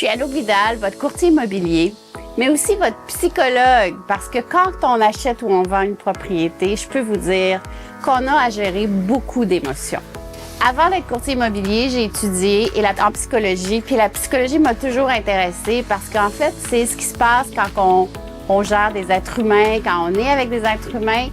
suis Anouk Vidal, votre courtier immobilier, mais aussi votre psychologue, parce que quand on achète ou on vend une propriété, je peux vous dire qu'on a à gérer beaucoup d'émotions. Avant d'être courtier immobilier, j'ai étudié en psychologie, puis la psychologie m'a toujours intéressée parce qu'en fait, c'est ce qui se passe quand on gère des êtres humains, quand on est avec des êtres humains.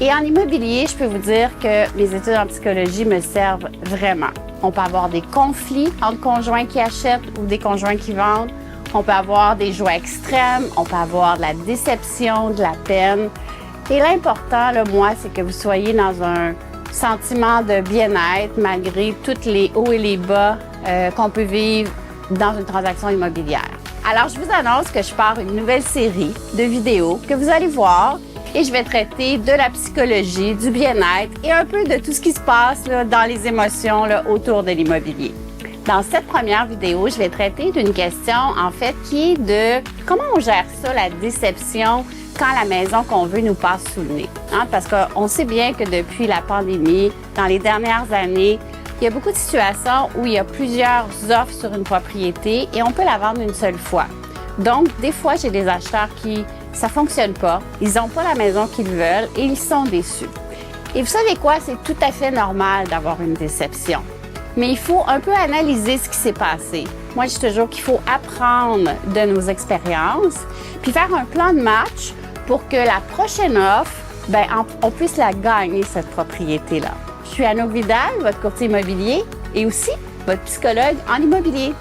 Et en immobilier, je peux vous dire que mes études en psychologie me servent vraiment. On peut avoir des conflits entre conjoints qui achètent ou des conjoints qui vendent. On peut avoir des joies extrêmes, on peut avoir de la déception, de la peine. Et l'important, moi, c'est que vous soyez dans un sentiment de bien-être malgré tous les hauts et les bas qu'on peut vivre dans une transaction immobilière. Alors, je vous annonce que je pars une nouvelle série de vidéos que vous allez voir et je vais traiter de la psychologie, du bien-être et un peu de tout ce qui se passe dans les émotions autour de l'immobilier. Dans cette première vidéo, je vais traiter d'une question, en fait, qui est de comment on gère ça, la déception, quand la maison qu'on veut nous passe sous le nez. Parce qu'on sait bien que depuis la pandémie, dans les dernières années, il y a beaucoup de situations où il y a plusieurs offres sur une propriété et on peut la vendre une seule fois. Donc, des fois, j'ai des acheteurs qui, ça fonctionne pas, ils n'ont pas la maison qu'ils veulent et ils sont déçus. Et vous savez quoi? C'est tout à fait normal d'avoir une déception. Mais il faut un peu analyser ce qui s'est passé. Moi, je dis toujours qu'il faut apprendre de nos expériences puis faire un plan de match pour que la prochaine offre, on puisse la gagner, cette propriété-là. Je suis Anouk Vidal, votre courtier immobilier et aussi votre psychologue en immobilier.